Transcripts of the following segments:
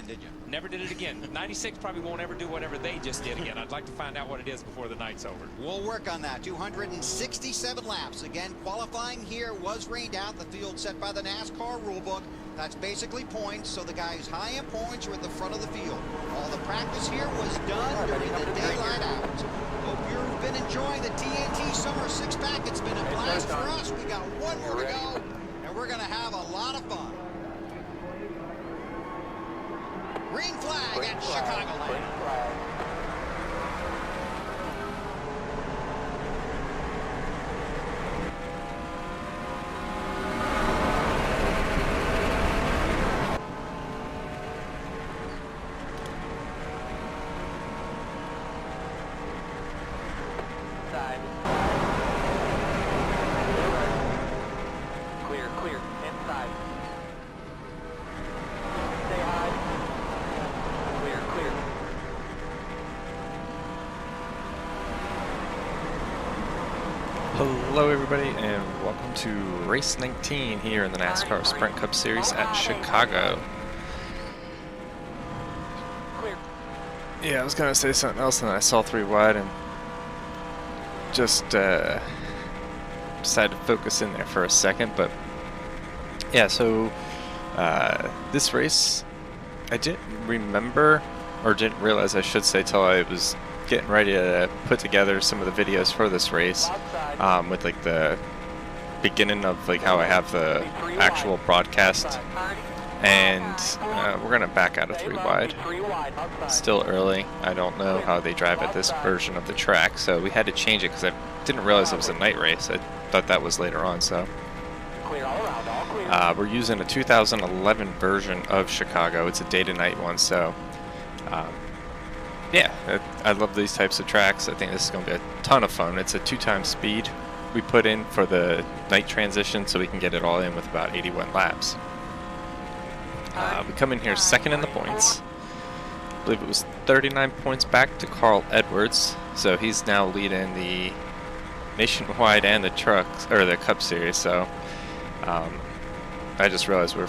did you? Never did it again. 96 probably won't ever do whatever they just did again. I'd like to find out what it is before the night's over. We'll work on that. 267 laps. Again, qualifying here was rained out. The field set by the NASCAR rulebook. That's basically points, so the guys high in points are at the front of the field. All the practice here was done during the daylight hours. Hope you've been enjoying the TNT Summer Six-Pack. It's been a blast for us. We got one more to go, and we're going to have a lot of fun. Green flag at Chicagoland. Green flag. Side. Clear, clear. Inside. Stay high. Clear, clear. Hello everybody and welcome to race 19 here in the NASCAR Sprint Cup Series at Chicago. Clear. Yeah, I was gonna say something else and then I saw 3 wide and just decided to focus in there for a second, but yeah, so this race I didn't remember, or didn't realize I should say, till I was getting ready to put together some of the videos for this race, with like the beginning of like how I have the actual broadcast, and we're gonna back out of 3 wide. Still early. I don't know how they drive at this version of the track, so we had to change it because I didn't realize it was a night race. I thought that was later on, so we're using a 2011 version of Chicago. It's a day-to-night one, so yeah, I love these types of tracks. I think this is going to be a ton of fun. It's a 2-time speed we put in for the night transition, so we can get it all in with about 81 laps. We come in here second in the points. I believe it was 39 points back to Carl Edwards, so he's now leading the Nationwide and the Trucks, or the Cup Series. So I just realized we're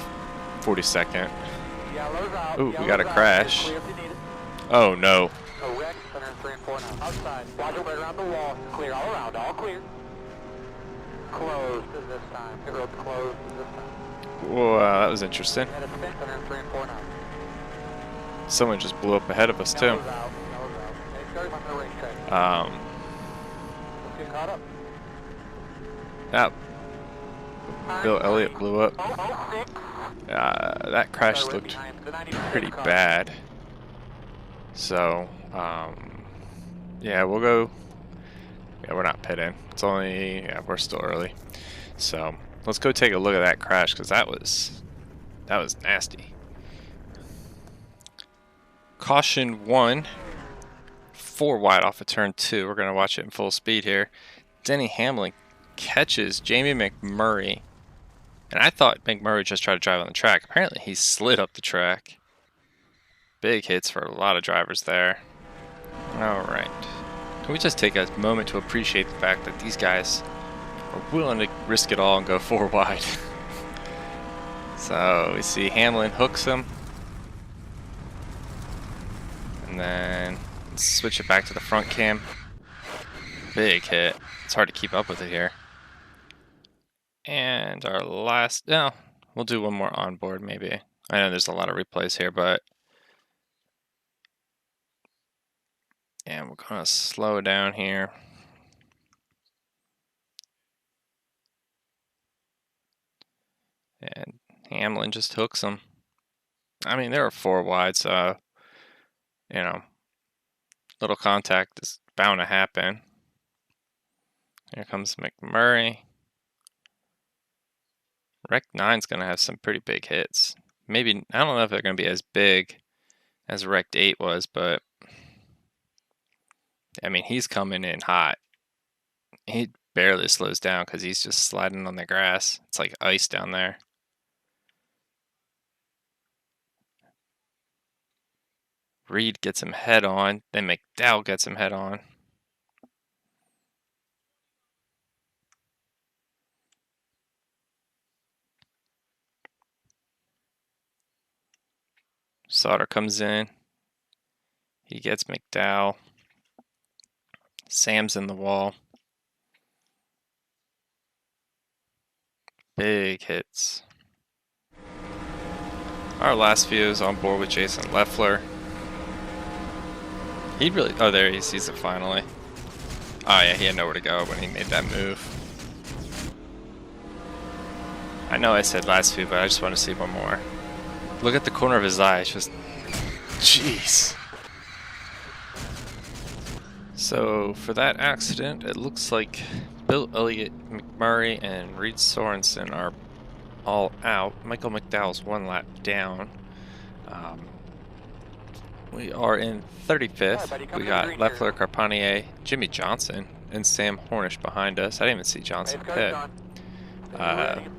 42nd. Ooh, we got a crash. Oh no. Outside. Watch it right around the wall. Clear all around. All clear. Closed this time. The road's closed this time. Whoa, that was interesting. Someone just blew up ahead of us too. Yeah. Bill Elliott blew up. That crash looked pretty bad. So, yeah, we'll go. Yeah, we're not pitting. It's only, yeah, we're still early. So let's go take a look at that crash, because that was nasty. Caution 1, 4 wide off of turn 2. We're gonna watch it in full speed here. Denny Hamlin catches Jamie McMurray, and I thought McMurray just tried to drive on the track. Apparently he slid up the track. Big hits for a lot of drivers there. Alright. Can we just take a moment to appreciate the fact that these guys are willing to risk it all and go 4 wide. So we see Hamlin hooks him. And then switch it back to the front cam. Big hit. It's hard to keep up with it here. And our last, no, we'll do one more onboard maybe. I know there's a lot of replays here, but and we're gonna slow down here. And Hamlin just hooks him. I mean, there are 4 wide, so you know, little contact is bound to happen. Here comes McMurray. Rec 9's gonna have some pretty big hits. Maybe, I don't know if they're gonna be as big as Rec 8 was, but I mean, he's coming in hot. He barely slows down because he's just sliding on the grass. It's like ice down there. Reed gets him head on, then McDowell gets him head on. Sauter comes in. He gets McDowell. Sam's in the wall. Big hits. Our last few is on board with Jason Leffler. He really... Oh, there he sees it finally. Oh, yeah, he had nowhere to go when he made that move. I know I said last few, but I just want to see one more. Look at the corner of his eye. It's just... Jeez. So, for that accident, it looks like Bill Elliott, McMurray, and Reed Sorensen are all out. Michael McDowell's one lap down. We are in 35th. We got Leffler, Carpentier, Jimmy Johnson, and Sam Hornish behind us. I didn't even see Johnson pit.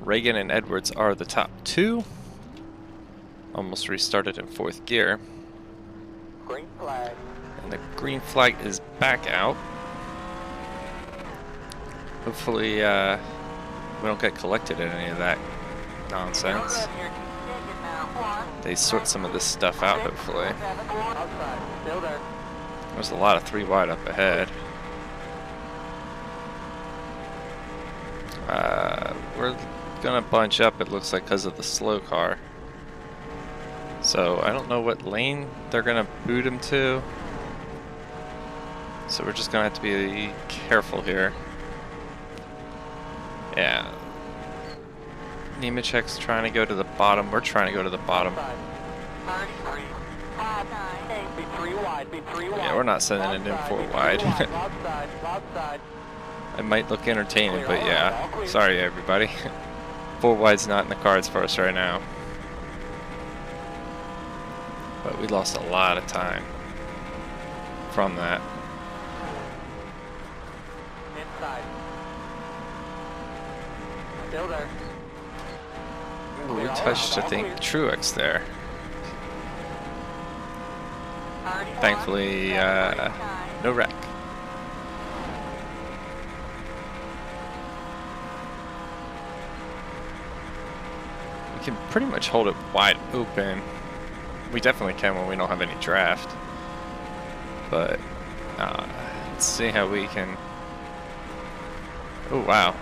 Reagan and Edwards are the top two. Almost restarted in 4th gear. Green flag. And the green flag is back out. Hopefully, we don't get collected in any of that nonsense. They sort some of this stuff out, hopefully. There's a lot of 3 wide up ahead. We're gonna bunch up, it looks like, because of the slow car. So I don't know what lane they're gonna boot him to. So we're just gonna have to be careful here. Yeah. Nemechek's trying to go to the bottom. We're trying to go to the bottom. Yeah, we're not sending it in 4 wide. It might look entertaining, but yeah. Sorry, everybody. 4 wide's not in the cards for us right now. But we lost a lot of time from that. Inside. Still there. Ooh, we touched, I think, Truex there. Thankfully, no wreck. We can pretty much hold it wide open. We definitely can when we don't have any draft. But let's see how we can... Oh, wow.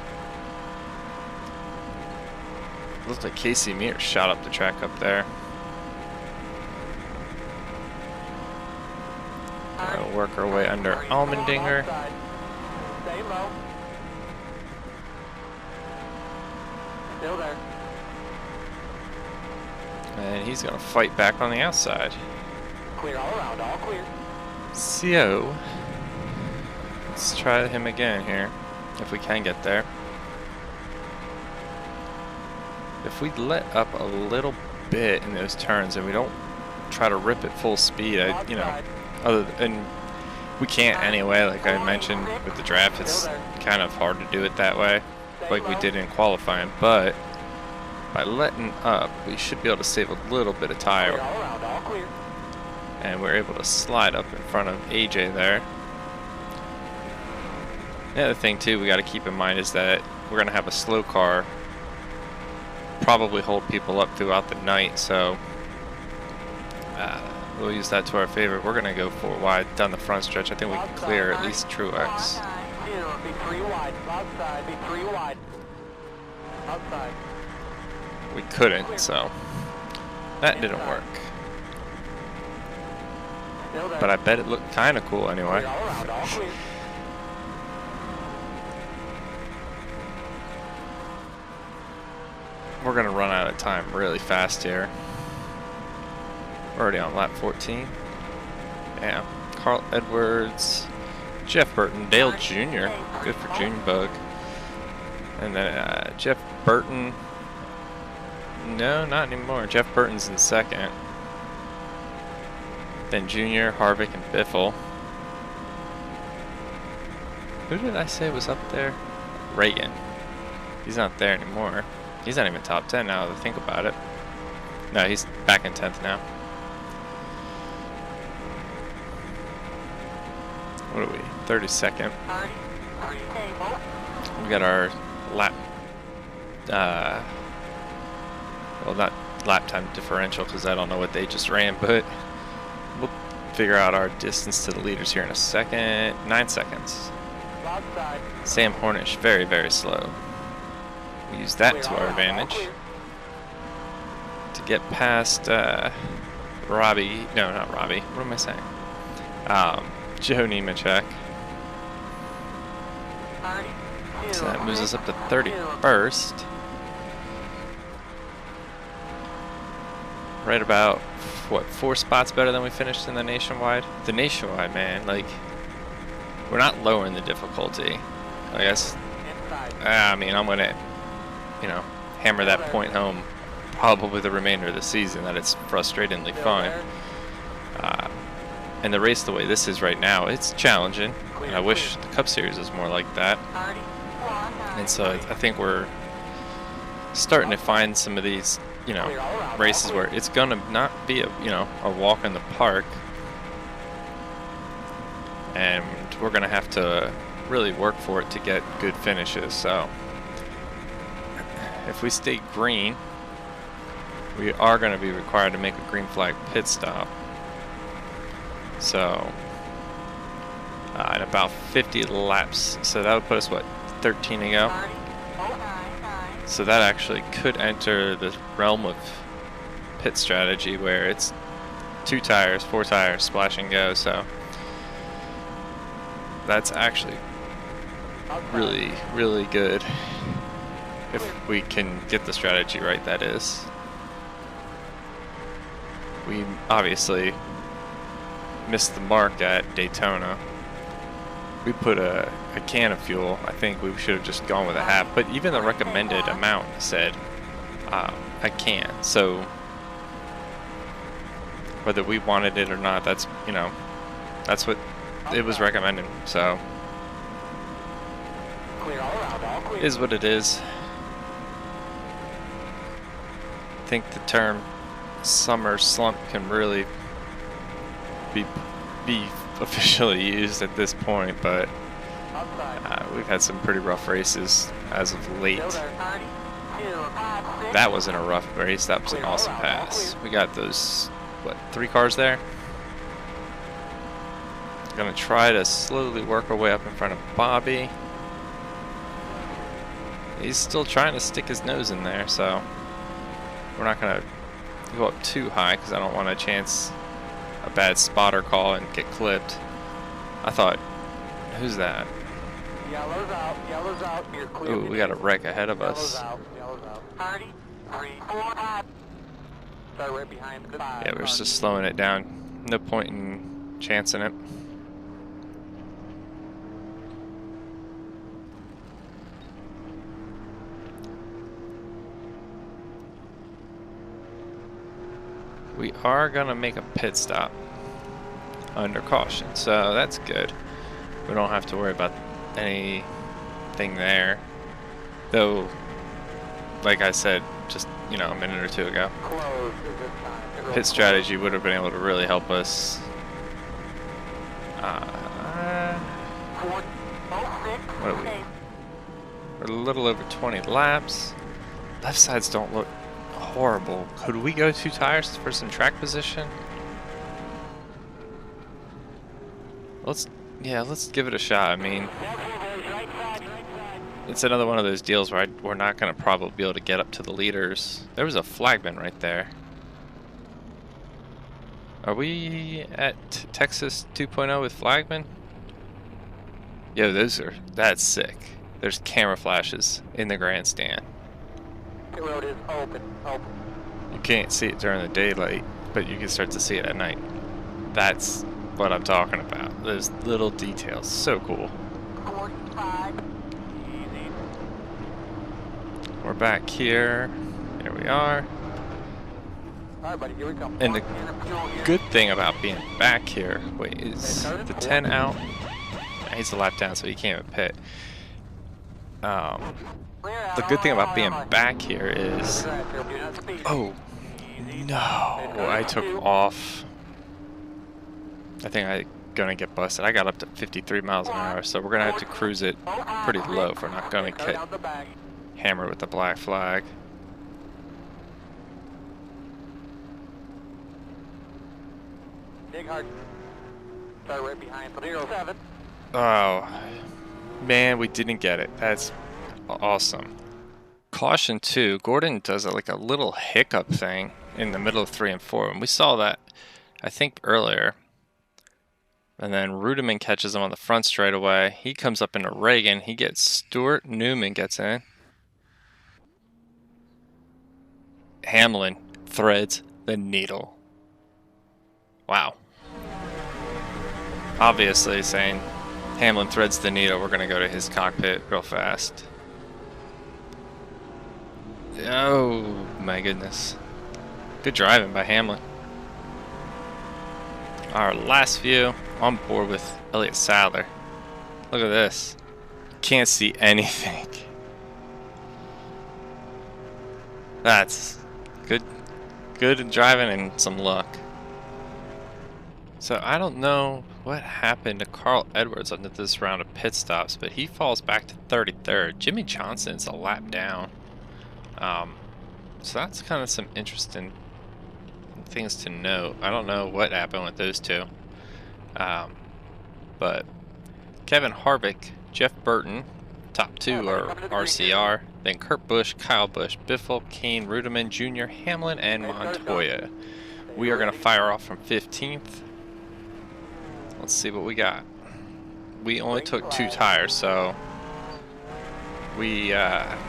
Looks like Casey Mears shot up the track up there. We'll work our way under Allmendinger. Stay low. Still there. And he's going to fight back on the outside. Clear all around, all clear. So, let's try him again here, if we can get there. If we let up a little bit in those turns and we don't try to rip at full speed, you know, and we can't anyway, like I mentioned with the draft, it's kind of hard to do it that way, like we did in qualifying, but by letting up, we should be able to save a little bit of tire. And we're able to slide up in front of AJ there. The other thing too we got to keep in mind is that we're going to have a slow car probably hold people up throughout the night, so we'll use that to our favor. We're going to go 4 wide down the front stretch. I think we can clear at least Truex. Be 3 wide, outside, be 3 wide. Outside. We couldn't, so that didn't work. But I bet it looked kind of cool anyway. We're going to run out of time really fast here. We're already on lap 14. Yeah. Carl Edwards, Jeff Burton, Dale Jr. Good for Junebug. And then Jeff Burton. No, not anymore. Jeff Burton's in second. Then Junior, Harvick, and Biffle. Who did I say was up there? Reagan. He's not there anymore. He's not even top 10 now that I think about it. No, he's back in 10th now. What are we? 32nd. We got our lap. Well, not lap time differential because I don't know what they just ran, but we'll figure out our distance to the leaders here in a second. 9 seconds. Sam Hornish, very, very slow. We use that to our advantage to get past Robbie. No, not Robbie. What am I saying? Joe Nemechek. So that moves us up to 31st. Right about, what, 4 spots better than we finished in the Nationwide? The Nationwide, man, like, we're not lowering the difficulty. I guess, I mean, I'm going to, you know, hammer that point home probably the remainder of the season, that it's frustratingly fun. And the race the way this is right now, it's challenging. And I wish the Cup Series was more like that. And so I think we're starting to find some of these, you know, races where it's gonna not be a, you know, a walk in the park, and we're gonna have to really work for it to get good finishes. So if we stay green, we are going to be required to make a green flag pit stop. So at about 50 laps, so that would put us, what, 13 to go? So that actually could enter the realm of pit strategy where it's 2 tires, 4 tires, splash and go. So that's actually really, really good if we can get the strategy right, that is. We obviously missed the mark at Daytona. We put a can of fuel. I think we should have just gone with a half, but even the recommended amount said a can. So whether we wanted it or not, that's, you know, that's what it was recommended. So is what it is. I think the term summer slump can really be officially used at this point, but we've had some pretty rough races as of late. That wasn't a rough race, that was an awesome pass. We got those, what, 3 cars there? Gonna try to slowly work our way up in front of Bobby. He's still trying to stick his nose in there, so we're not gonna go up too high because I don't want to chance a bad spotter call and get clipped. I thought, who's that? Yellow's out, yellow's out. You're clear. Ooh, we got a wreck ahead of us. Yellow's out. 30, 3, 4, 5. Start right behind the 5. Yeah, we're just slowing it down. No point in chancing it. We are gonna make a pit stop under caution, so that's good. We don't have to worry about anything there. Though, like I said, just, you know, a minute or 2 ago, pit strategy would have been able to really help us. What are we? We're a little over 20 laps. Left sides don't look horrible. Could we go 2 tires for some track position? Let's give it a shot. I mean, it's another one of those deals where we're not going to probably be able to get up to the leaders. There was a flagman right there. Are we at Texas 2.0 with flagman? Yo, that's sick. There's camera flashes in the grandstand. The road is open. You can't see it during the daylight, but you can start to see it at night. That's what I'm talking about. Those little details. So cool. 45. Easy. We're back here. There we are. Alright, buddy, here we come. And the good thing about being back here, wait, is the 10 out? He's a lap down, so he can't even pit. The good thing about being back here is, oh no, I took off. I think I'm gonna get busted. I got up to 53 miles an hour, so we're gonna have to cruise it pretty low if we're not gonna get hammered with the black flag. dig hard. Start right behind 307. Oh, man, we didn't get it. That's awesome. Caution 2, Gordon does like a little hiccup thing in the middle of 3 and 4, and we saw that, I think, earlier. And then Rudiman catches him on the front straightaway. He comes up into Reagan. He gets Stuart. Newman gets in. Hamlin threads the needle. Wow. Obviously saying Hamlin threads the needle, we're going to go to his cockpit real fast. Oh my goodness. Good driving by Hamlin. Our last view, on board with Elliott Sadler. Look at this. Can't see anything. That's good driving and some luck. So I don't know what happened to Carl Edwards under this round of pit stops, but he falls back to 33rd. Jimmy Johnson's a lap down. So that's kind of some interesting things to note. I don't know what happened with those two. But Kevin Harvick, Jeff Burton, top 2 are RCR. Then Kurt Busch, Kyle Busch, Biffle, Kane, Rudiman Jr., Hamlin, and Montoya. We are going to fire off from 15th. Let's see what we got. We only took 2 tires, so we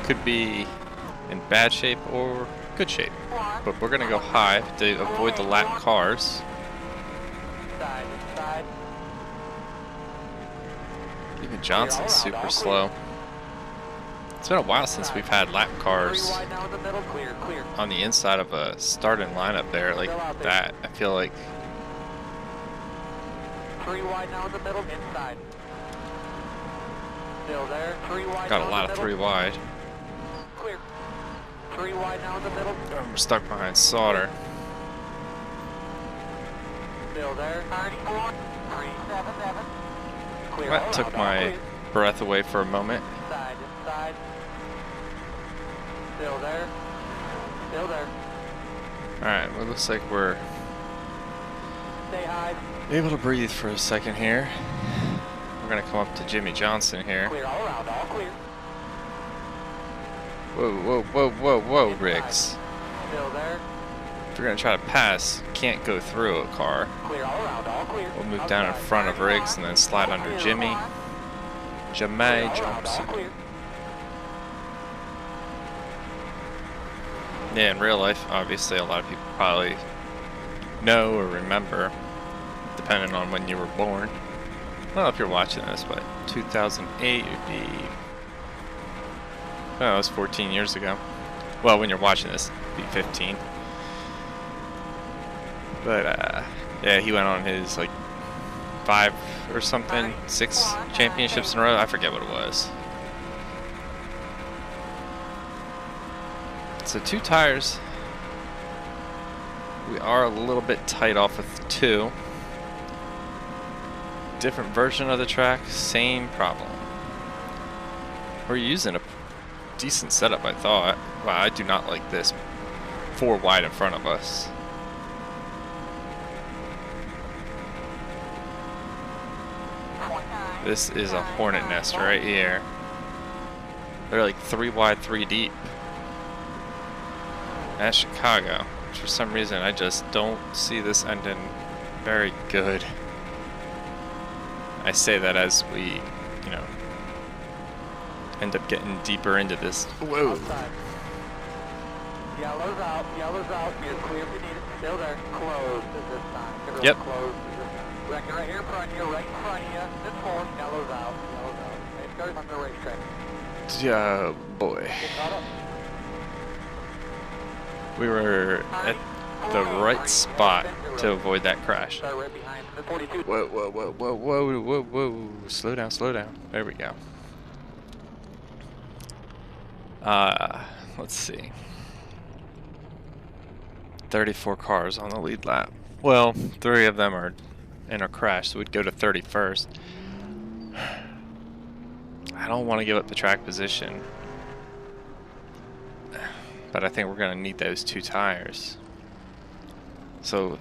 could be in bad shape or good shape. But we're going to go high to avoid the lap cars. Even Johnson's super slow. It's been a while since we've had lap cars on the inside of a starting lineup there like that. I feel like 3 wide now in the middle, inside. Still there, 3 wide. Got a lot of 3 wide. Clear. 3 wide now in the middle. We're stuck behind Sauter. Still there, 34, 377. Clear. That took my breath away for a moment. Inside, inside. Still there. Still there. Alright, well, it looks like we're Stay high. able to breathe for a second here. We're going to come up to Jimmy Johnson here. Clear all around, all clear. Whoa, Riggs. Still there. If you're going to try to pass, you can't go through a car. Clear all around, all clear. We'll move down in front of Riggs and then slide under Jimmy. Jimmy Johnson. Yeah, in real life, obviously, a lot of people probably know or remember, depending on when you were born. Well, if you're watching this, but 2008 would be... Oh, it was 14 years ago. Well, when you're watching this, it'd be 15. But, yeah, he went on his, like, 5 or something, 6 championships in a row. I forget what it was. So 2 tires. We are a little bit tight off with 2. Different version of the track, same problem. We're using a decent setup, I thought. Wow, I do not like this 4 wide in front of us. This is a hornet nest right here. They're like 3 wide, 3 deep. At Chicago. For some reason, I just don't see this ending very good. I say that as we, you know, end up getting deeper into this. Whoa. Outside. Yellow's out, you're clear if you need it. Still there, closed at this time. Yep. Closed at this time. Wrecking right here in front of you, right in front of you. This forward, yellow's out. It's going on the racetrack. Oh boy. Get caught up. We were at the right spot to avoid that crash. Start right behind the 42. Whoa. Slow down. There we go. Let's see. 34 cars on the lead lap. Well, 3 of them are in a crash, so we'd go to 31st. I don't want to give up the track position, but I think we're going to need those 2 tires. So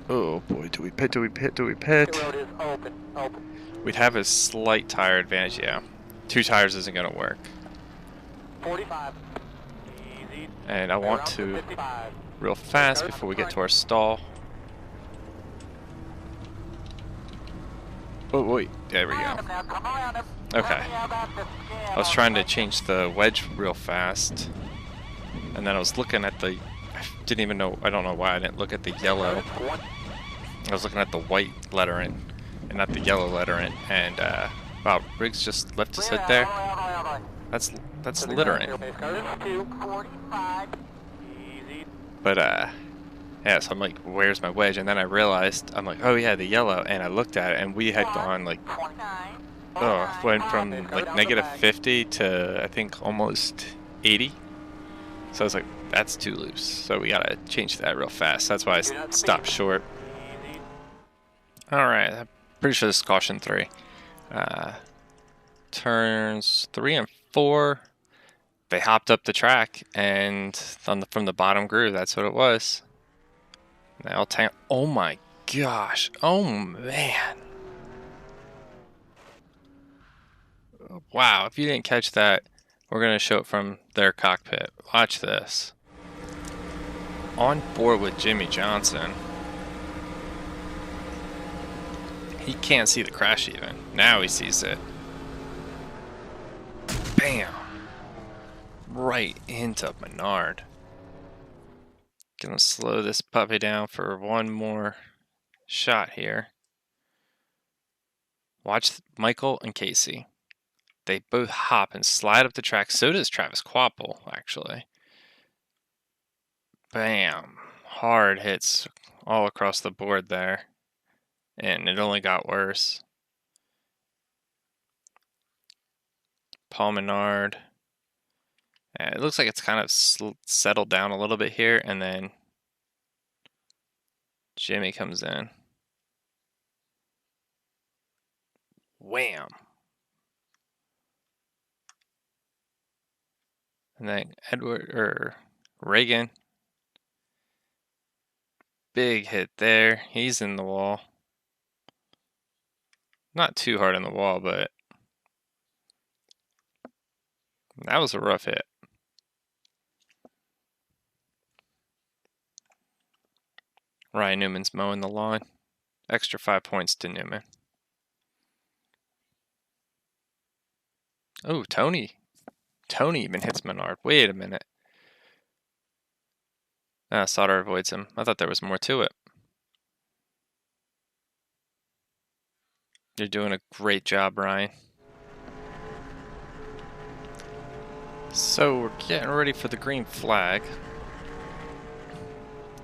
Oh boy, do we pit? Pit road is open. We'd have a slight tire advantage, yeah. 2 tires isn't gonna work. 45. Easy. And I want to 55. real fast before we get to our stall. Oh wait, there we go. Okay. I was trying to change the wedge real fast, and then I was looking at the, I didn't even know, I don't know why I didn't look at the yellow. I was looking at the white lettering and not the yellow lettering, and wow, Riggs just left his head there. That's littering. But yeah, so I'm like, where's my wedge? And then I realized, I'm like, oh yeah, the yellow, and I looked at it, and we had gone like, went from like -50 to I think almost 80. So I was like, that's too loose. So we gotta change that real fast. That's why I stopped short. All right, I'm pretty sure this is caution 3. Turns 3 and 4. They hopped up the track, and from the bottom groove, that's what it was. They all oh my gosh! Oh man! Wow! If you didn't catch that, we're gonna show it from their cockpit. Watch this. On board with Jimmy Johnson. He can't see the crash even. Now he sees it. Bam! Right into Menard. Gonna slow this puppy down for one more shot here. Watch Michael and Casey. They both hop and slide up the track. So does Travis Quapple, actually. Bam. Hard hits all across the board there. And it only got worse. Paul Menard. It looks like it's kind of settled down a little bit here, and then Jimmy comes in. Wham! And then Reagan. Big hit there. He's in the wall. Not too hard in the wall, but that was a rough hit. Ryan Newman's mowing the lawn. Extra 5 points to Newman. Oh, Tony. Tony even hits Menard. Wait a minute. Sauter avoids him. I thought there was more to it. You're doing a great job, Ryan. So we're getting ready for the green flag.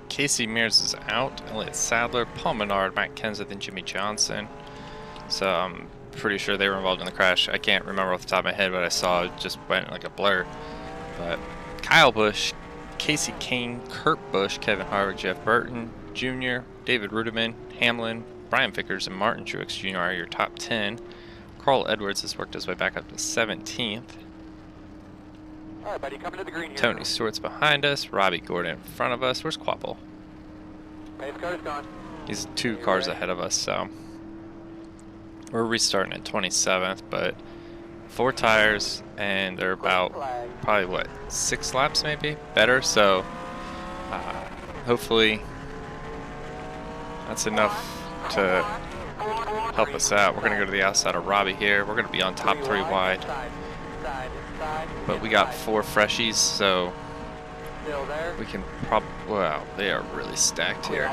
Casey Mears is out. Elliott Sadler, Paul Menard, Matt Kenseth, and Jimmy Johnson. So I'm pretty sure they were involved in the crash. I can't remember off the top of my head, but I saw it just went like a blur. But Kyle Busch, Casey Kane, Kurt Busch, Kevin Harvick, Jeff Burton Jr., David Rudiman, Hamlin, Brian Vickers, and Martin Truex Jr. are your top 10. Carl Edwards has worked his way back up to 17th. All right, buddy, coming to the green here. Tony Stewart's behind us. Robbie Gordon in front of us. Where's Quapple? Pace car's gone. He's 2 cars ahead of us, so we're restarting at 27th, but 4 tires, and they're about probably what, 6 laps maybe better. So hopefully that's enough to help us out. We're gonna go to the outside of Robbie here. We're gonna be on top 3 wide. But we got 4 freshies, so we can probably, wow, they are really stacked here.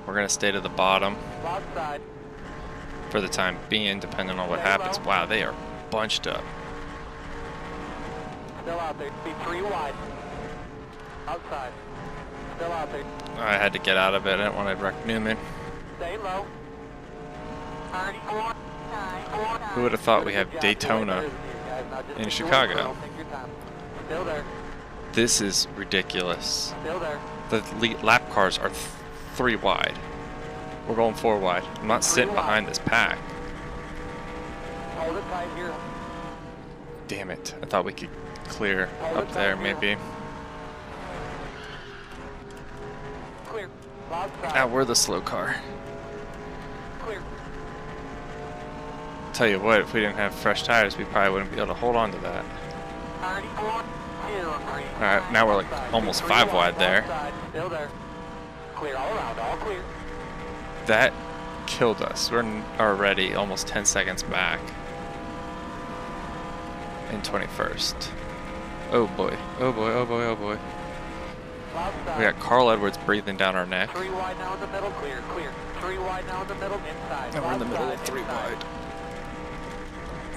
We're going to stay to the bottom for the time being, depending on what happens. Wow, they are bunched up. Still out there, be 3 wide. Outside. Still out there. I had to get out of it. I didn't want to wreck Newman. Stay low. 34. Who would have thought we have Daytona in Chicago? Still there. This is ridiculous. Still there. The lap cars are 3 wide. We're going 4 wide. I'm not sitting behind this pack. Hold it tight here. Damn it. I thought we could clear up there maybe. Now we're the slow car. Clear. Tell you what, if we didn't have fresh tires, we probably wouldn't be able to hold on to that. 34, 03. Alright, now we're like almost 5 wide there. Still there. Clear all around, all clear. That killed us. We're already almost 10 seconds back in 21st. Oh boy, oh boy, oh boy, oh boy. We got Carl Edwards breathing down our neck. 3 wide now in the middle, clear, clear. 3 wide now in the middle, inside. And we're in the middle of 3 inside. wide.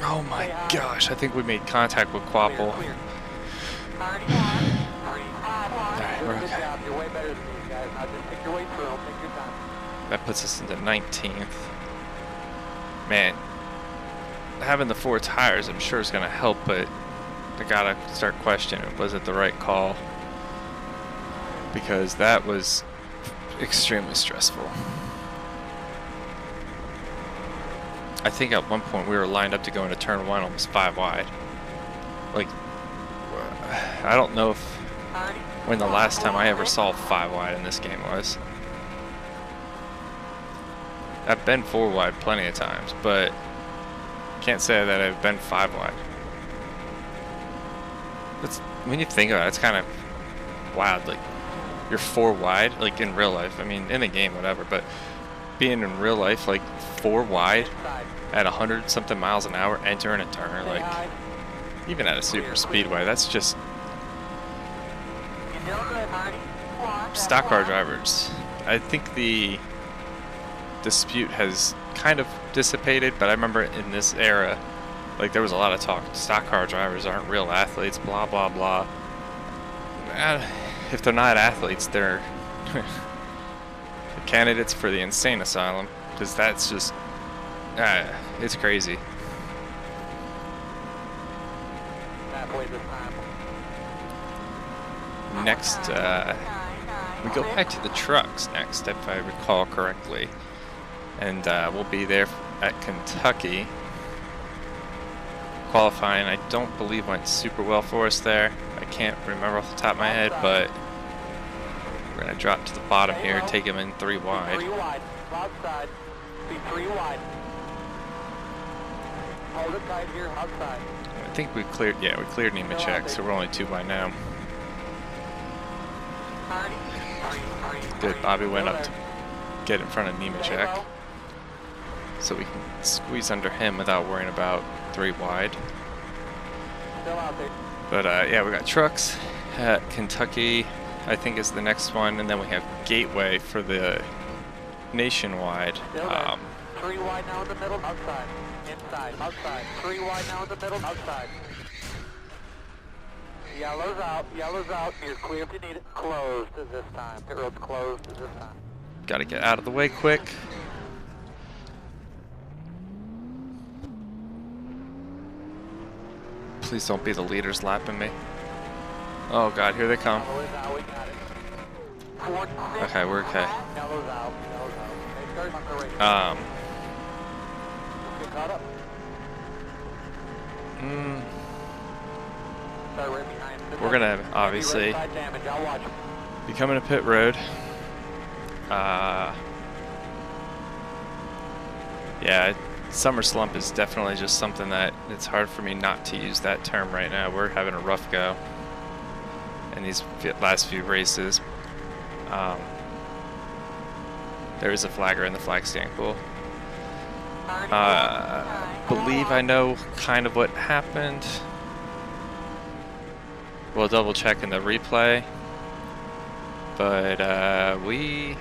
Oh my gosh, I think we made contact with Quapple. Clear, clear. 35, Alright, we're Good okay. job, you're way better than these guys. Now just pick your way through, take your time. That puts us into 19th. Man, having the 4 tires I'm sure is going to help, but I gotta start questioning, was it the right call? Because that was extremely stressful. I think at one point we were lined up to go into turn 1 almost 5 wide. Like, I don't know if when the last time I ever saw 5 wide in this game was. I've been 4 wide plenty of times, but can't say that I've been 5 wide. That's, when you think about it, it's kind of wild. Like, you're 4 wide, like in real life. I mean, in the game, whatever, but being in real life, like 4 wide at 100 something miles an hour, entering a turn, like even at a super speedway, that's just stock car drivers. I think the dispute has kind of dissipated, but I remember in this era, like there was a lot of talk, stock car drivers aren't real athletes, blah blah blah. If they're not athletes, they're candidates for the insane asylum, because that's just it's crazy. Next, we go back to the trucks next, if I recall correctly, and we'll be there at Kentucky. Qualifying, I don't believe went super well for us there. I can't remember off the top of my head, but we're gonna drop to the bottom here, take him in 3 wide. 3 wide, outside, be 3 wide. Hold it tight here, outside. I think we cleared, yeah, we cleared Nemechek, so we're only 2 wide now. Good, Bobby went up to get in front of Nemechek, so we can squeeze under him without worrying about 3 wide. Still out there. But yeah, we got trucks at Kentucky, I think is the next one, and then we have Gateway for the nationwide. 3 wide now in the middle, outside, inside, outside. 3 wide now in the middle, outside. Yellow's out, you're clear if you need it. Closed at this time, pit road's closed at this time. Gotta get out of the way quick. Please don't be the leaders lapping me. Oh god, here they come. Yellow's out, we got it. Okay, we're okay. Yellow's out. They start on the radio. Get caught up. Start right behind. We're gonna obviously Side damage, I'll watch. be coming to pit road. Yeah, summer slump is definitely just something that it's hard for me not to use that term right now. We're having a rough go in these last few races. There is a flagger in the flag stand pool. Believe I know kind of what happened. We'll double check in the replay, but we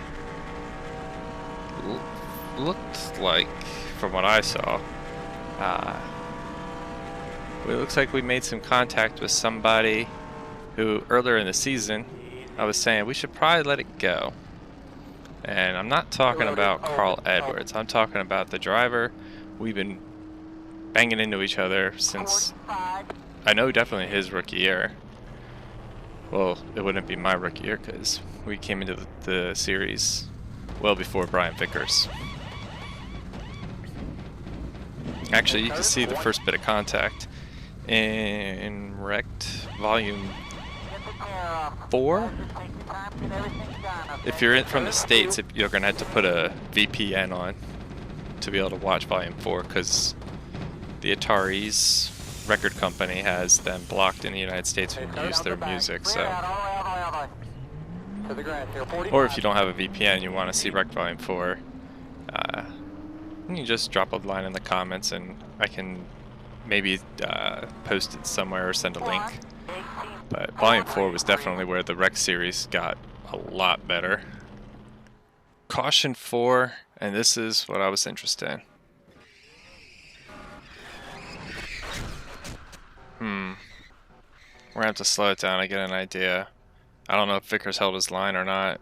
looked like, from what I saw, it looks like we made some contact with somebody who earlier in the season I was saying we should probably let it go. And I'm not talking about Carl Edwards, I'm talking about the driver. We've been banging into each other since, I know definitely his rookie year. Well, it wouldn't be my rookie year because we came into the series well before Brian Vickers. Actually, you can see the first bit of contact in wrecked volume 4. If you're in from the States, you're going to have to put a VPN on to be able to watch Volume 4, because the Atari's record company has them blocked in the United States when you use their music. So, or if you don't have a VPN, you want to see Rec Volume 4, you can just drop a line in the comments and I can maybe post it somewhere or send a link. But Volume 4 was definitely where the Rec series got a lot better. Caution 4, and this is what I was interested in. We're gonna have to slow it down to get an idea. I don't know if Vickers held his line or not.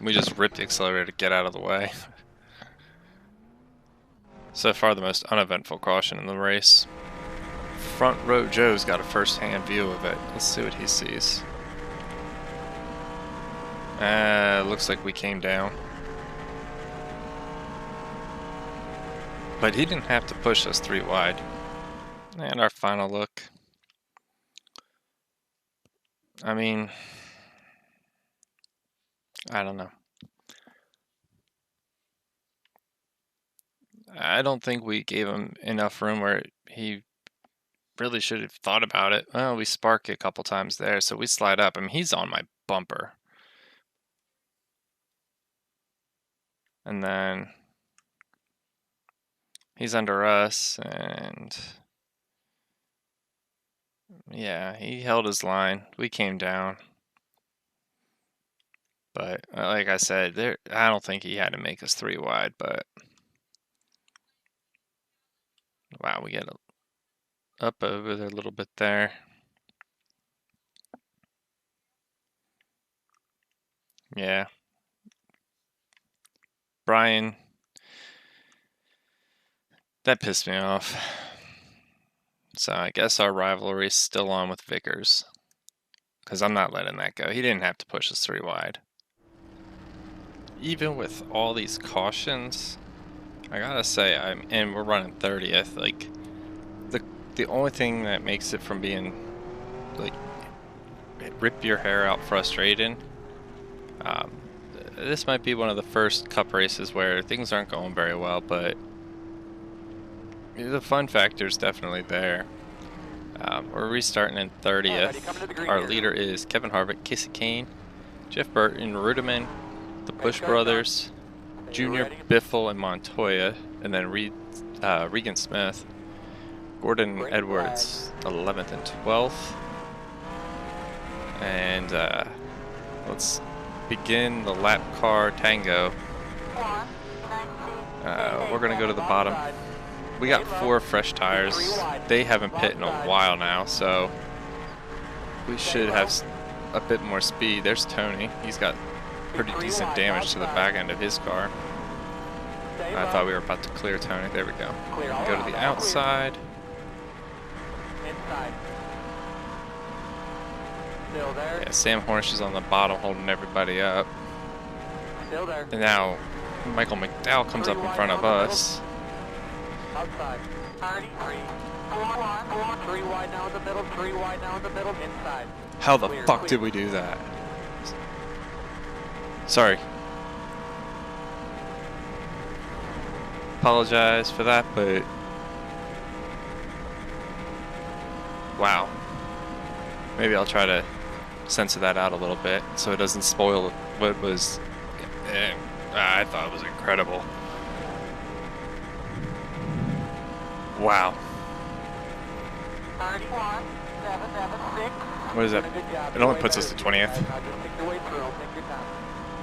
We just ripped the accelerator to get out of the way. So far the most uneventful caution in the race. Front row Joe's got a first-hand view of it. Let's see what he sees. Looks like we came down. But he didn't have to push us 3 wide. And our final look. I mean, I don't know. I don't think we gave him enough room where he really should have thought about it. Well, we spark a couple times there, so we slide up. I mean, he's on my bumper. And then he's under us, and yeah, he held his line. We came down. But like I said, I don't think he had to make us 3 wide, but wow, we get up over there a little bit there. Yeah. Brian, that pissed me off. So I guess our rivalry's still on with Vickers, because I'm not letting that go. He didn't have to push us 3 wide. Even with all these cautions, I gotta say, and we're running 30th. Like, the only thing that makes it from being like rip your hair out frustrated. This might be one of the first Cup races where things aren't going very well, but the fun factor is definitely there. We're restarting in 30th. Our leader is Kevin Harvick, Casey Kane, Jeff Burton, Rudiman, the Busch brothers, Junior, Biffle, and Montoya, and then Regan Smith, Gordon Edwards, 11th and 12th. And let's begin the lap car tango. We're going to go to the bottom. We got 4 fresh tires. They haven't pit in a while now, so we should have a bit more speed. There's Tony. He's got pretty decent damage to the back end of his car. I thought we were about to clear Tony. There we go. Go to the outside. Yeah, Sam Hornish is on the bottom holding everybody up. And now Michael McDowell comes up in front of us. Outside. 33. 3 wide now in the middle, 3 wide now in the middle, inside. How the fuck did we do that? Sorry. Apologize for that, but wow. Maybe I'll try to censor that out a little bit so it doesn't spoil what was. I thought it was incredible. Wow. What is that? It only puts us to 20th.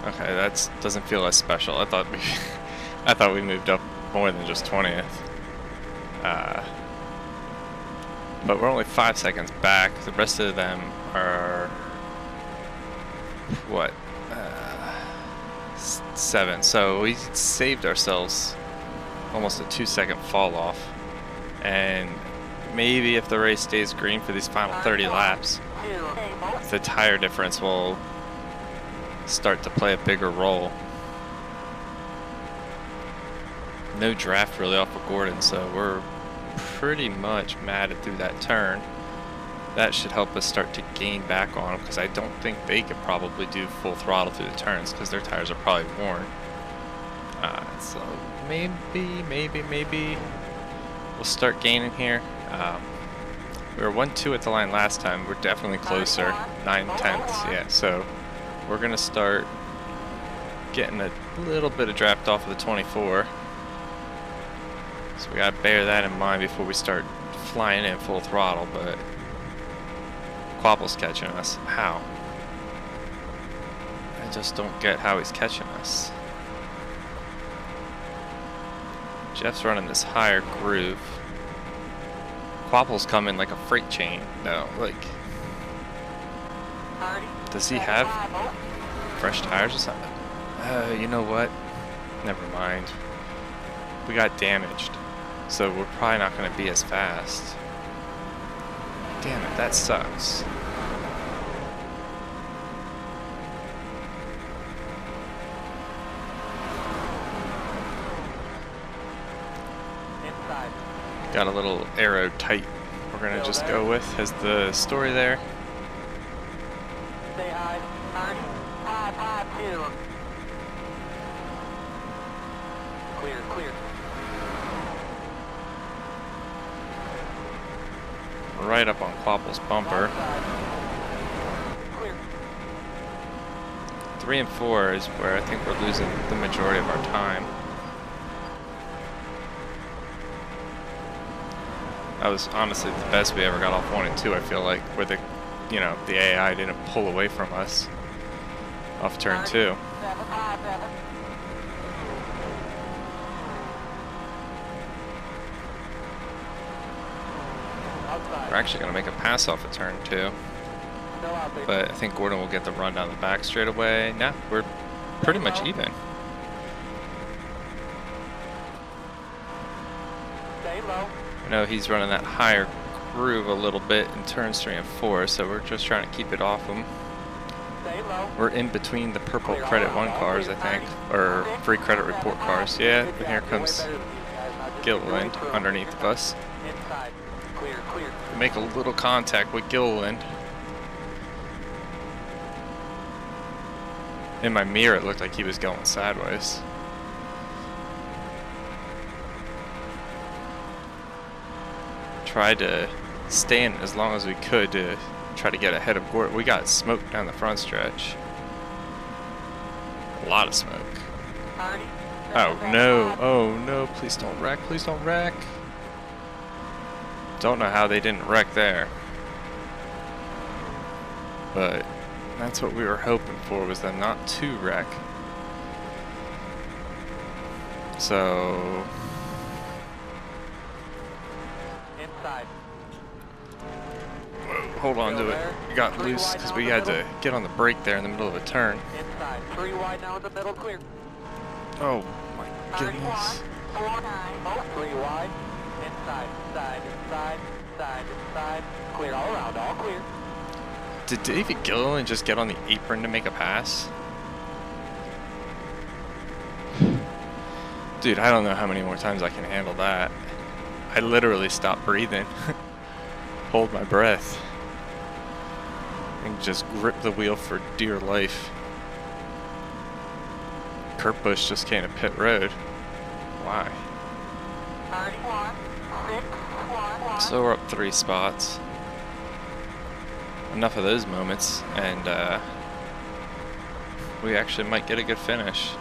Okay, that doesn't feel as special. I thought we moved up more than just 20th. But we're only 5 seconds back. The rest of them are what? 7. So we saved ourselves almost a 2-second fall off. And maybe if the race stays green for these final 30 laps, the tire difference will start to play a bigger role. No draft really off of Gordon, so we're pretty much matted through that turn. that should help us start to gain back on them, because I don't think they could probably do full throttle through the turns because their tires are probably worn. So maybe we'll start gaining here. We were 1-2 at the line last time. We're definitely closer, 9/10. Yeah, so we're gonna start getting a little bit of draft off of the 24. So we gotta bear that in mind before we start flying in full throttle. But Quabble's catching us. How? I just don't get how he's catching us. Jeff's running this higher groove. Quabble's coming like a freight train. No, like, does he have fresh tires or something? You know what? Never mind. We got damaged, so we're probably not going to be as fast. Damn it, that sucks. Got a little arrow tight we're going to just go with as the story there. Stay high. 552. Clear. Right up on Quabble's bumper. 3 and 4 is where I think we're losing the majority of our time. That was honestly the best we ever got off 1 and 2, I feel like, where the AI didn't pull away from us off turn 2. We're actually going to make a pass off of turn 2. But I think Gordon will get the run down the back straight away. Nah, we're pretty much even. Stay low. I know he's running that higher groove a little bit in turns 3 and 4, so we're just trying to keep it off him. Stay low. We're in between the purple credit 1 cars, I think, or free credit report cars. Yeah, and here comes Gilliland underneath of us. Inside. Clear. We make a little contact with Gilliland. In my mirror, it looked like he was going sideways. Tried to stay in as long as we could to try to get ahead of Gordon. We got smoke down the front stretch. A lot of smoke. Oh no, please don't wreck, please don't wreck. Don't know how they didn't wreck there. But that's what we were hoping for, was them not to wreck. So Inside. hold on to it. We got loose because we had to get on the brake there in the middle of a turn. Inside. 3 wide now in the middle. Clear. Oh my goodness. 3 wide. Inside. Side. Clear all around. All clear. Did David Gilliland just get on the apron to make a pass? Dude, I don't know how many more times I can handle that. I literally stopped breathing. Hold my breath. And just grip the wheel for dear life. Kurt Busch just came to pit road. Why? 31, 6, 1. So we're up 3 spots. Enough of those moments, and we actually might get a good finish.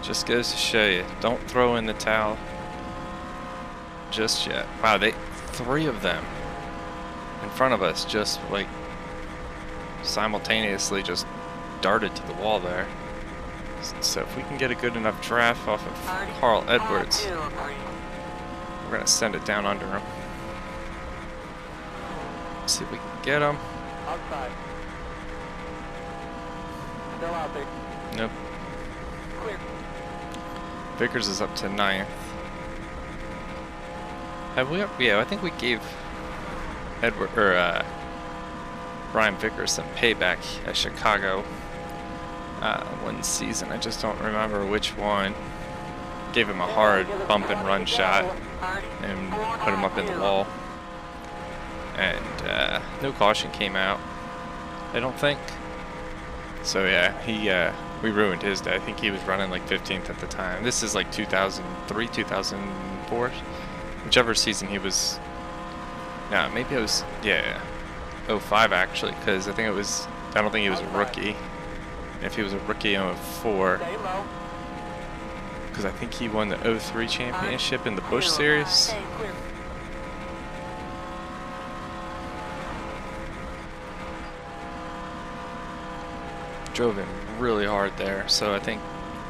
Just goes to show you, don't throw in the towel just yet. Wow, 3 of them in front of us just like simultaneously just darted to the wall there. So if we can get a good enough draft off of Carl Edwards, we're gonna send it down under him. See if we can get him. Outside. Still out there. Nope. Clear. Vickers is up to 9th. Have we? Yeah, I think we gave Brian Vickers some payback at Chicago one season. I just don't remember which one. gave him a hard bump and run shot and put him up in the wall. And no caution came out, I don't think. So yeah, we ruined his day. I think he was running like 15th at the time. This is like 2003, 2004, whichever season he was. No, maybe it was, yeah, 05 actually, because I don't think he was a rookie. And if he was a rookie in 04, because I think he won the 03 championship in the Busch Series. Drove him really hard there, so I think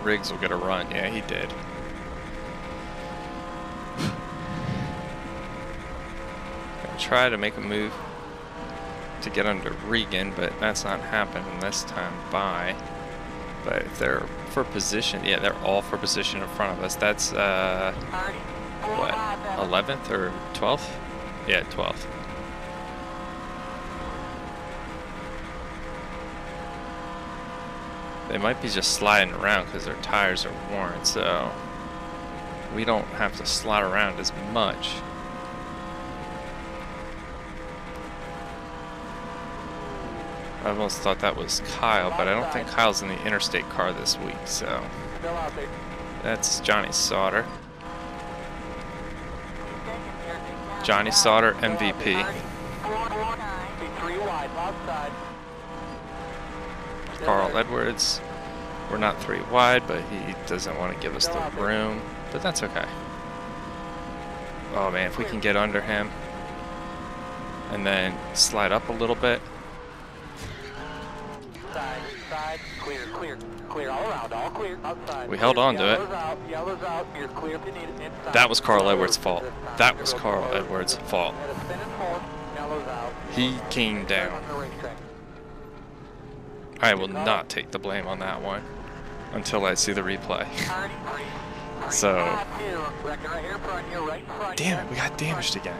Riggs will get a run. Yeah, he did. Gonna try to make a move to get under Regan, but that's not happening this time by. But if they're for position, yeah, they're all for position in front of us. That's what, 11th or 12th? Yeah, 12th. They might be just sliding around because their tires are worn, so we don't have to slide around as much. I almost thought that was Kyle, but I don't think Kyle's in the interstate car this week, so that's Johnny Sauter. Johnny Sauter, MVP. Carl Edwards, we're not 3 wide, but he doesn't want to give us the room, but that's okay. Oh man, if we can get under him and then slide up a little bit. Clear all around, all clear, outside. We held on to it. Yellow's out, you're clear if you need it inside. That was Carl Edwards' fault. That was Carl Edwards' fault. He came down. I will not take the blame on that one until I see the replay. So, damn it, we got damaged again.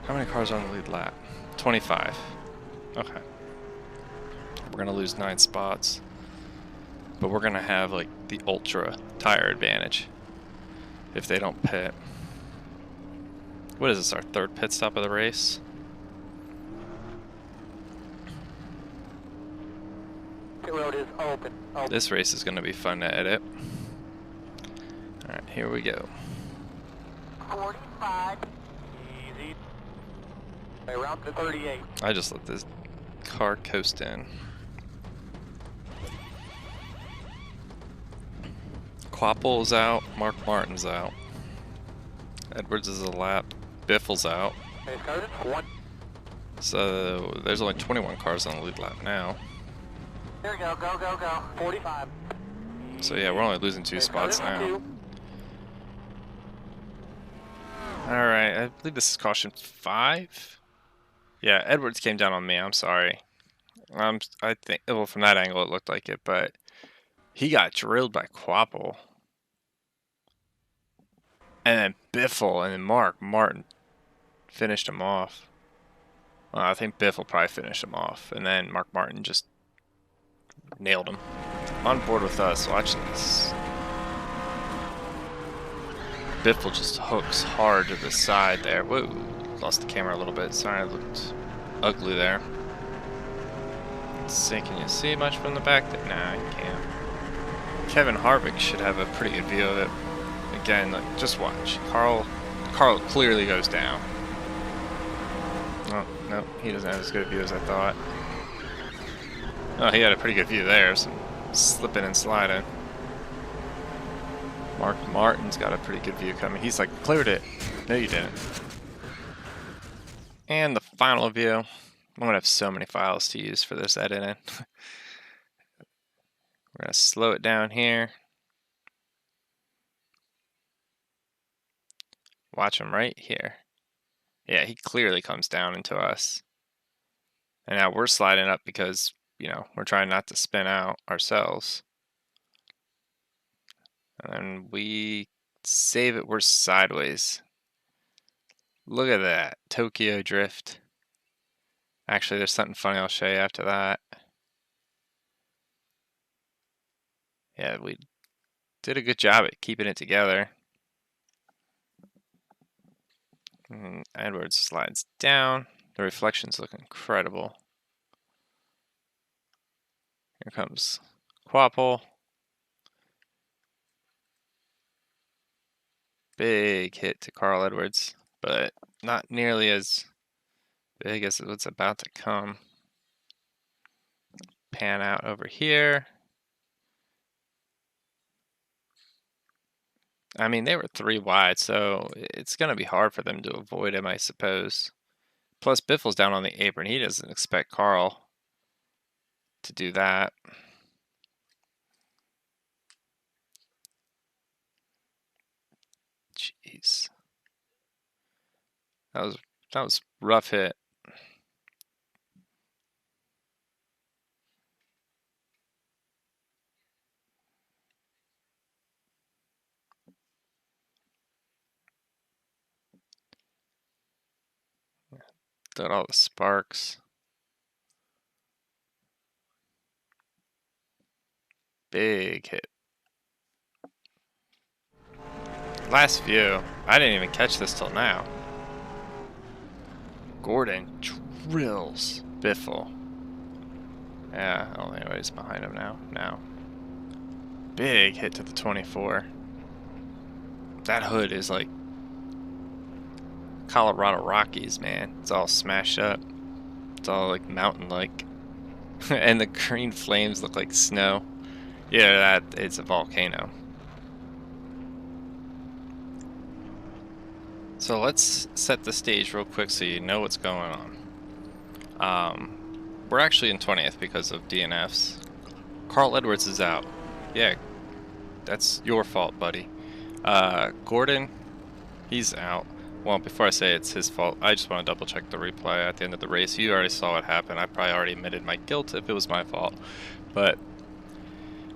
How many cars on the lead lap? 25. Okay. We're gonna lose 9 spots, but we're gonna have like the ultra tire advantage if they don't pit. What is this, our 3rd pit stop of the race? Pit road is open. This race is going to be fun to edit. Alright, here we go. 45. Easy. Around to 38. I just let this car coast in. Quapple's out, Mark Martin's out. Edwards is a lap. Biffle's out. So there's only 21 cars on the lead lap now. There we go, go. 45. So yeah, we're only losing 2 spots now. Alright, I believe this is caution 5. Yeah, Edwards came down on me, I'm sorry. I think, well, from that angle it looked like it, but he got drilled by Quapple. And then Biffle and then Mark Martin finished him off. Well, I think Biffle probably finished him off. And then Mark Martin just nailed him. On board with us, watch this. Biffle just hooks hard to the side there. Whoa, lost the camera a little bit. Sorry, it looked ugly there. Let's see, can you see much from the back? Nah, you can't. Kevin Harvick should have a pretty good view of it. Again, like, just watch. Carl clearly goes down. Oh, no, he doesn't have as good a view as I thought. Oh, he had a pretty good view there, some slipping and sliding. Mark Martin's got a pretty good view coming. He's like, cleared it. No, you didn't. And the final view. I'm going to have so many files to use for this editing. We're going to slow it down here. Watch him right here. Yeah, he clearly comes down into us. And now we're sliding up because, you know, we're trying not to spin out ourselves. And then we save it, we're sideways. Look at that, Tokyo drift. Actually, there's something funny I'll show you after that. Yeah, we did a good job at keeping it together. Edwards slides down. The reflections look incredible. Here comes Quapple. Big hit to Carl Edwards, but not nearly as big as what's about to come. Pan out over here. I mean, they were 3 wide, so it's going to be hard for them to avoid him, I suppose. Plus, Biffle's down on the apron. He doesn't expect Carl to do that. Jeez. That was rough hit. Got all the sparks. Big hit. Last view. I didn't even catch this till now. Gordon drills Biffle. Yeah, I don't think anybody's behind him now. Now. Big hit to the 24. That hood is like Colorado Rockies, man. It's all smashed up. It's all like mountain-like. And the green flames look like snow. Yeah, it's a volcano. So let's set the stage real quick so you know what's going on. We're actually in 20th because of DNFs. Carl Edwards is out. Yeah, that's your fault, buddy. Gordon, he's out. Well, before I say it's his fault, I just want to double check the replay at the end of the race. You already saw what happened. I probably already admitted my guilt if it was my fault. But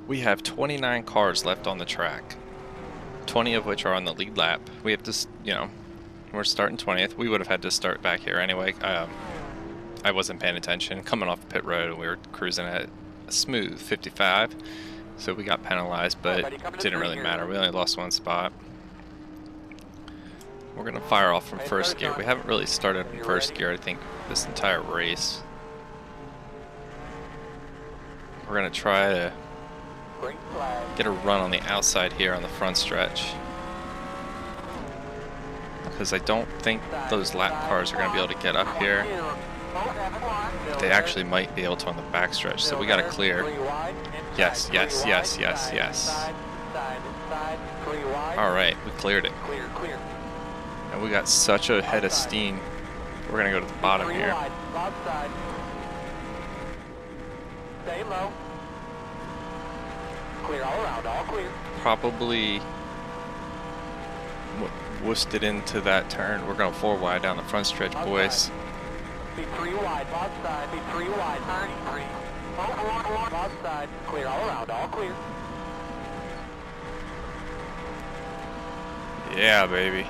we have 29 cars left on the track, 20 of which are on the lead lap. We have to, you know, we're starting 20th. We would have had to start back here anyway. I wasn't paying attention. Coming off the pit road, and we were cruising at a smooth 55. So we got penalized, but it didn't really matter. We only lost 1 spot. We're going to fire off from first gear. We haven't really started in first gear, I think, this entire race. We're going to try to get a run on the outside here on the front stretch. Because I don't think those lap cars are going to be able to get up here. They actually might be able to on the back stretch, so we got to clear. Yes, yes, yes, yes, yes. Alright, we cleared it. And we got such a head of steam. We're going to go to the bottom here. Stay low. Clear all around, all clear. Probably woosted into that turn. We're going 4 wide down the front stretch, boys. Be 3 wide, outside. Be 3 wide, 33. Outside. Clear all around, all clear. Yeah, baby.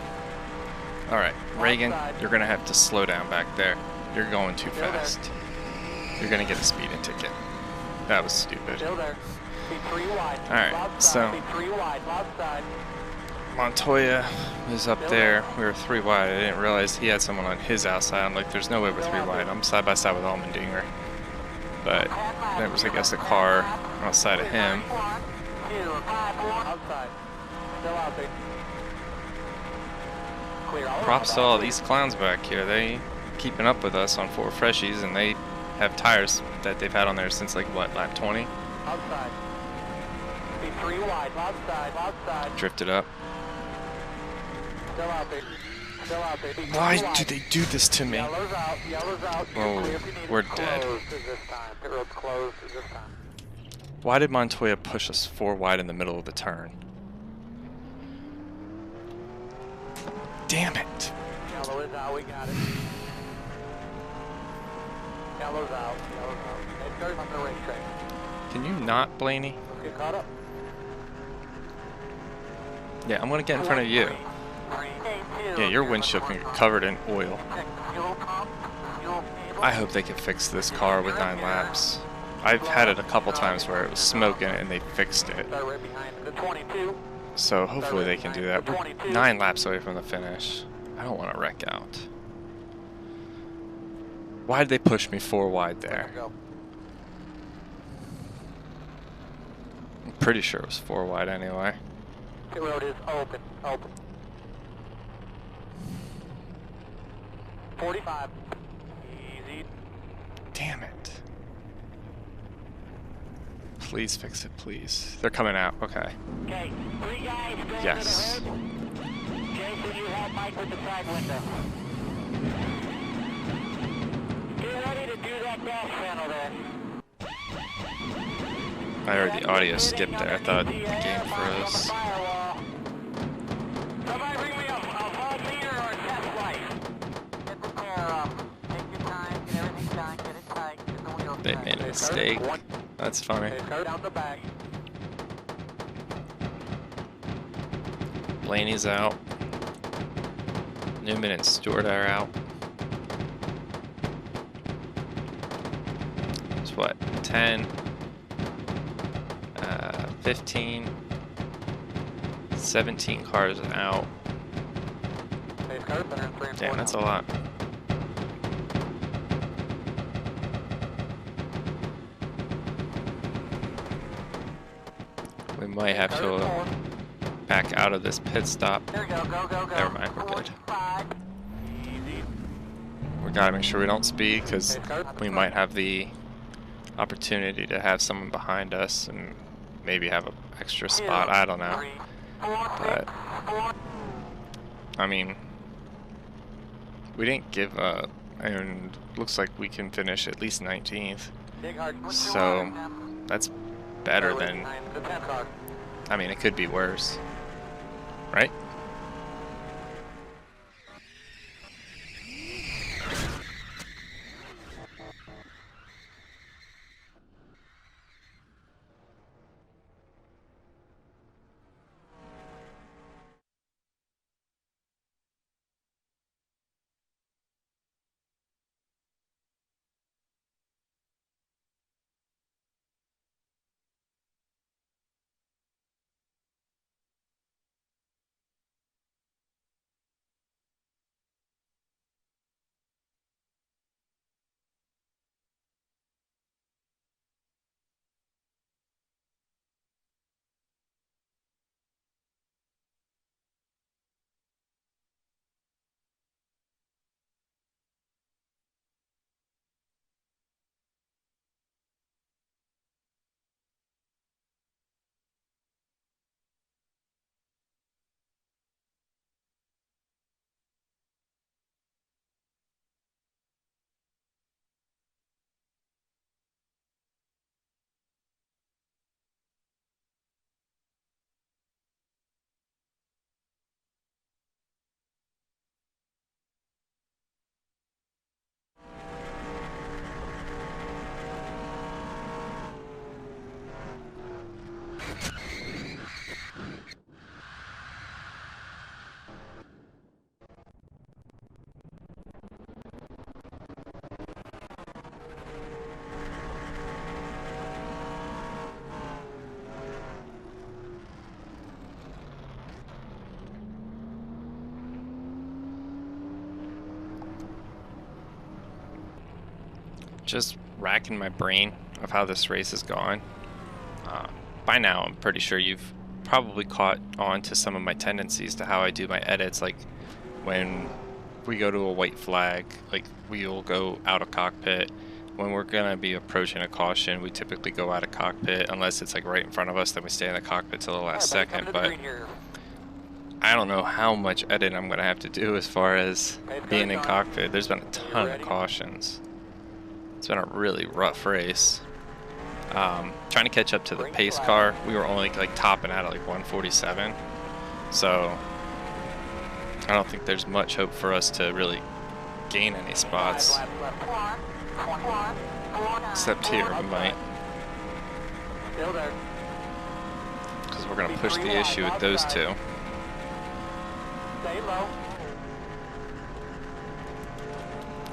Alright, Reagan, you're going to have to slow down back there. You're going too fast. You're going to get a speeding ticket. That was stupid. Alright, so Montoya is up there. We were 3 wide. I didn't realize he had someone on his outside. I'm like, there's no way we're 3 wide. I'm side by side with Allmendinger. But there was, I guess, a car outside of him. Props to all these clowns back here. They keeping up with us on 4 freshies, and they have tires that they've had on there since, like, what, lap 20? Outside. Be 3 wide, outside. Drifted up. Still out there. Still out there. Why do they do this to me? Yellow's out. Oh, we're dead. Closed this time. Pit road's closed this time. Why did Montoya push us 4 wide in the middle of the turn? Damn it. Yellow is out, we got it. Yellow's out. It goes on the racetrack. Can you not, Blaney? Let's get caught up. Yeah, I'm gonna get in front of you. Yeah, your windshield can get covered in oil. I hope they can fix this car with 9 laps. I've had it a couple times where it was smoking and they fixed it. Start right behind the 22. So hopefully they can do that. We're 9 laps away from the finish. I don't want to wreck out. Why did they push me 4 wide there? I'm pretty sure it was 4 wide anyway. Pit road is open. Open. 45. Easy. Damn it. Please fix it, please. They're coming out. Okay. Okay, 3 guys going Yes. to the hood. Jason, you help Mike with the side window. Get ready to do that dash panel there. I heard the audio skip there. I thought the game froze. Somebody bring me a hall meter or a test light. Get the pair up. Take your time. Get everything done. Get it tight. Get the wheels They tight. made a mistake. That's funny. Down the back. Blaney's out. Newman and Stewart are out. It's what? 10, 15, 17 cars out. Damn, that's a lot. We might have to back out of this pit stop. There we go, go. Never mind, we're good. We gotta make sure we don't speed because we might have the opportunity to have someone behind us and maybe have an extra spot. I don't know. But, I mean, we didn't give up, and looks like we can finish at least 19th. So, that's better than, I mean, it could be worse, right? Just racking my brain of how this race has gone. By now, I'm pretty sure you've probably caught on to some of my tendencies to how I do my edits. Like when we go to a white flag, like we'll go out of cockpit. When we're gonna be approaching a caution, we typically go out of cockpit unless it's like right in front of us. Then we stay in the cockpit till the last second. But I don't know how much edit I'm gonna have to do as far as being in cockpit. There's been a ton of cautions. It's been a really rough race. Trying to catch up to the pace car. We were only like topping out at like 147. So I don't think there's much hope for us to really gain any spots. Except here we might. Because we're going to push the issue with those two.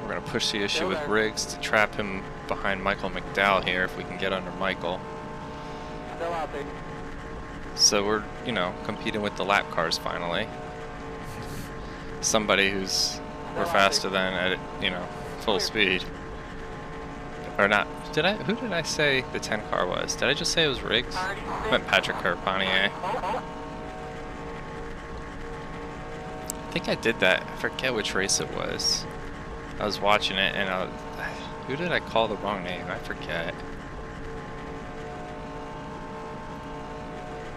We're we're going to push the issue with Riggs to trap him behind Michael McDowell here if we can get under Michael. Still out there. So we're, you know, competing with the lap cars finally. Somebody who's we're faster than at, you know, full speed. Or not. Who did I say the 10 car was? Did I just say it was Riggs? I meant Patrick Carpanier. I think I did that. I forget which race it was. I was watching it and who did I call the wrong name? I forget.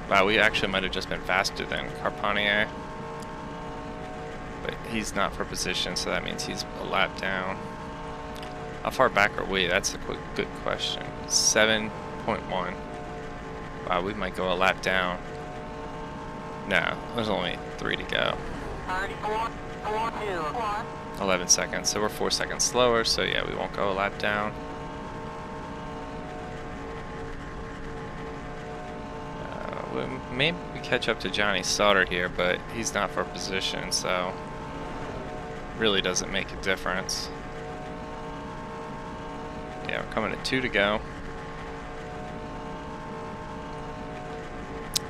Wow, we actually might have just been faster than Carpanier. But he's not for position, so that means he's a lap down. How far back are we? That's a good question. 7.1. Wow, we might go a lap down. No, there's only 3 to go. 11 seconds, so we're 4 seconds slower, so yeah, we won't go a lap down. Maybe we catch up to Johnny Sauter here, but he's not for position, so really doesn't make a difference. Yeah, we're coming at 2 to go.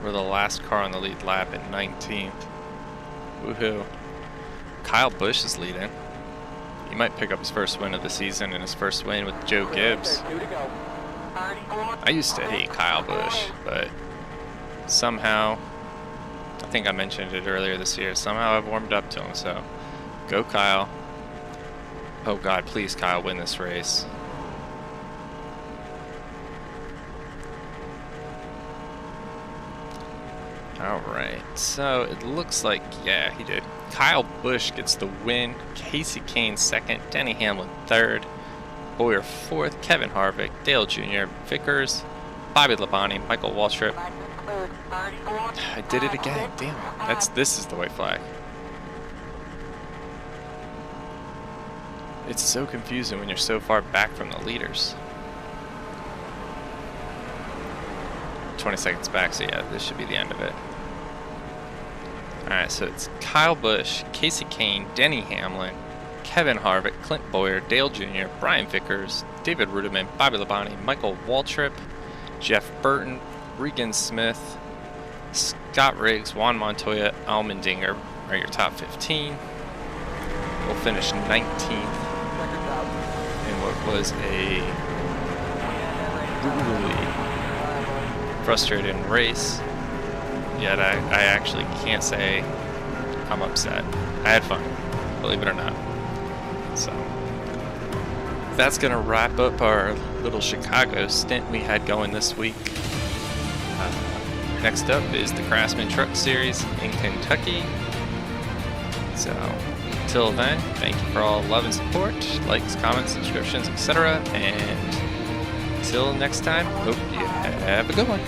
We're the last car on the lead lap at 19th. Woohoo. Kyle Busch is leading. He might pick up his first win of the season and his first win with Joe Gibbs. I used to hate Kyle Busch, but somehow, I think I mentioned it earlier this year, somehow I've warmed up to him, so go Kyle. Oh God, please Kyle, win this race. Alright, so it looks like, yeah, he did. Kyle Busch gets the win, Casey Kane second, Denny Hamlin third, Bowyer fourth, Kevin Harvick, Dale Jr., Vickers, Bobby Labonte, Michael Waltrip. I did it again, damn it. This is the white flag. It's so confusing when you're so far back from the leaders. 20 seconds back, so yeah, this should be the end of it. Alright, so it's Kyle Busch, Casey Kane, Denny Hamlin, Kevin Harvick, Clint Bowyer, Dale Jr., Brian Vickers, David Rudiman, Bobby Labonte, Michael Waltrip, Jeff Burton, Regan Smith, Scott Riggs, Juan Montoya, Allmendinger are your top 15. We'll finish 19th in what was a brutally frustrating race. Yet I actually can't say I'm upset. I had fun, believe it or not. So that's gonna wrap up our little Chicago stint we had going this week. Next up is the Craftsman Truck Series in Kentucky. So until then, thank you for all love and support, likes, comments, subscriptions, etc. And until next time, hope you have a good one.